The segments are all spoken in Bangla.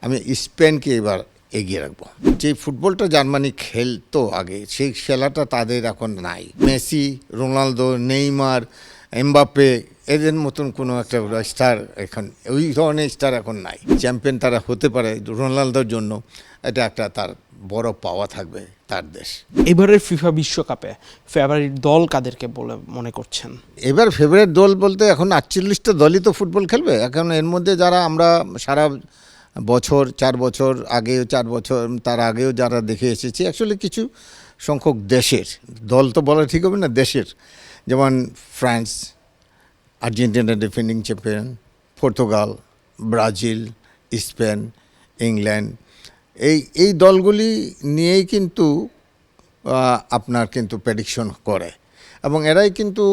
আমি স্পেনকে এবার এগিয়ে রাখবো। যে ফুটবলটা জার্মানি খেলতো আগে, সেই খেলাটা তাদের এখন নাই। মেসি, রোনালদো, নেইমার, এমবাপ্পে এদের মতন কোনো একটা স্টার এখন, ওই ধরনের স্টার এখন নাই। চ্যাম্পিয়ন তারা হতে পারে রোনালদোর জন্য, এটা একটা তার বড় পাওয়া থাকবে তার দেশ। এবারের ফিফা বিশ্বকাপে ফেভারিট দল কাদেরকে বলে মনে করছেন? এবার ফেভারিট দল বলতে এখন 48টা দলই তো ফুটবল খেলবে। এখন এর মধ্যে যারা আমরা সারা বছর 4 বছর আগেও, 4 বছর তার আগেও যারা দেখে এসেছি, অ্যাকচুয়ালি কিছু সংখ্যক দেশের দল তো বলা ঠিক হবে না, দেশের যেমন France, Argentina defending champion, Portugal, Brazil, Spain, England, এই দলগুলি নিয়েই কিন্তু আপনার কিন্তু প্রেডিকশন করে এবং এরাই কিন্তু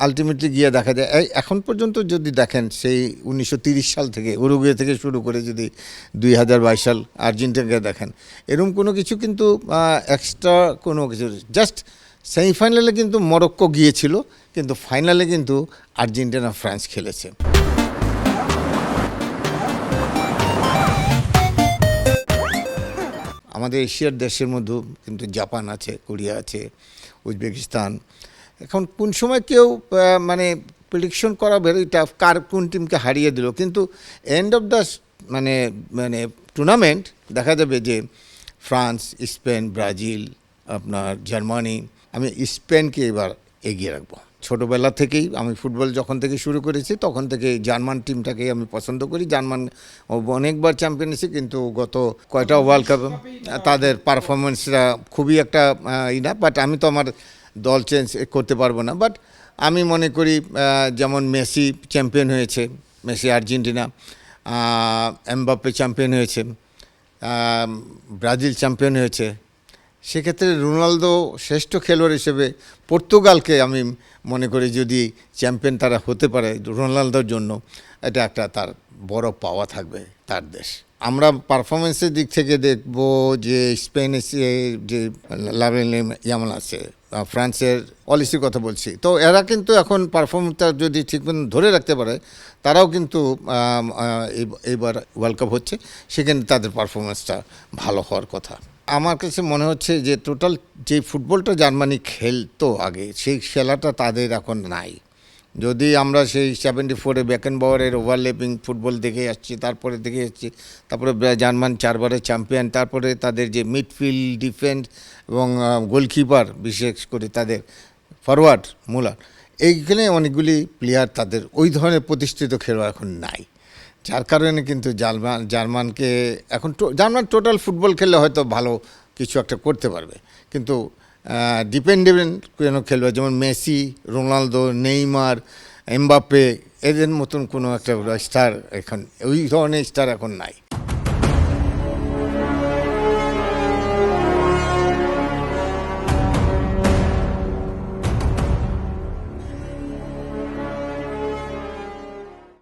আলটিমেটলি গিয়ে দেখা যায়। এখন পর্যন্ত যদি দেখেন, সেই 1930 সাল থেকে উরুগুয়ে থেকে শুরু করে যদি 2022 সাল আর্জেন্টিনাকে দেখেন, এরকম কোনো কিছু কিন্তু এক্সট্রা কোনো কিছু, জাস্ট সেমিফাইনালে কিন্তু মরক্কো গিয়েছিল, কিন্তু ফাইনালে কিন্তু আর্জেন্টিনা ফ্রান্স খেলেছে। আমাদের এশিয়ার দেশের মধ্যেও কিন্তু জাপান আছে, কোরিয়া আছে, উজবেকিস্তান। এখন কোন সময় কেউ মানে প্রেডিকশন করা ভেরি টাফ, কার কোন টিমকে হারিয়ে দিল, কিন্তু এন্ড অফ দ্য মানে মানে টুর্নামেন্ট দেখা যাবে যে ফ্রান্স, স্পেন, ব্রাজিল, আপনার জার্মানি, আমি স্পেনকে এবার এগিয়ে রাখবো। ছোটোবেলা থেকেই আমি ফুটবল যখন থেকে শুরু করেছি তখন থেকে জার্মান টিমটাকেই আমি পছন্দ করি। জার্মান অনেকবার চ্যাম্পিয়ন হয়েছে, কিন্তু গত কয়টা ওয়ার্ল্ড কাপ তাদের পারফরমেন্সটা খুবই একটা না, বাট আমি তো আমার দল চেঞ্জ করতে পারবো না। বাট আমি মনে করি যেমন মেসি চ্যাম্পিয়ন হয়েছে, মেসি আর্জেন্টিনা, এমবাপ্পে চ্যাম্পিয়ন হয়েছে, ব্রাজিল চ্যাম্পিয়ন হয়েছে, সেক্ষেত্রে রোনালদো শ্রেষ্ঠ খেলোয়াড় হিসেবে পর্তুগালকে আমি মনে করি যদি চ্যাম্পিয়ন তারা হতে পারে রোনালদোর জন্য, এটা একটা তার বড় পাওয়া থাকবে তার দেশ। আমরা পারফরমেন্সের দিক থেকে দেখব যে স্পেনের যে লামিন ইয়ামাল আছে, ফ্রান্সের অলিসির কথা বলছি, তো এরা কিন্তু এখন পারফরমেন্সটা যদি ঠিক ধরে রাখতে পারে, তারাও কিন্তু এইবার ওয়ার্ল্ড কাপ হচ্ছে, সেখানে তাদের পারফরমেন্সটা ভালো হওয়ার কথা। আমার কাছে মনে হচ্ছে যে টোটাল যে ফুটবলটা জার্মানি খেলতো আগে, সেই খেলাটা তাদের এখন নাই। যদি আমরা সেই 74-এ বেকেনবাওয়ারের ওভারল্যাপিং ফুটবল দেখে আসছি, তারপরে দেখে আসছি, তারপরে জার্মান 4 বারের চ্যাম্পিয়ন, তারপরে তাদের যে মিডফিল্ড, ডিফেন্স এবং গোলকিপার, বিশেষ করে তাদের ফরওয়ার্ড মুলার, এইখানে অনেকগুলি প্লেয়ার তাদের ওই ধরনের প্রতিষ্ঠিত খেলোয়াড় এখন নাই, যার কারণে কিন্তু জার্মানকে এখন জার্মান টোটাল ফুটবল খেললে হয়তো ভালো কিছু একটা করতে পারবে, কিন্তু ডিপেন্ডেন্ট কোনো খেলোয়াড় যেমন মেসি, রোনালদো, নেইমার, এমবাপ্পে এদের মতন কোনো একটা স্টার এখন, ওই ধরনের স্টার এখন নাই।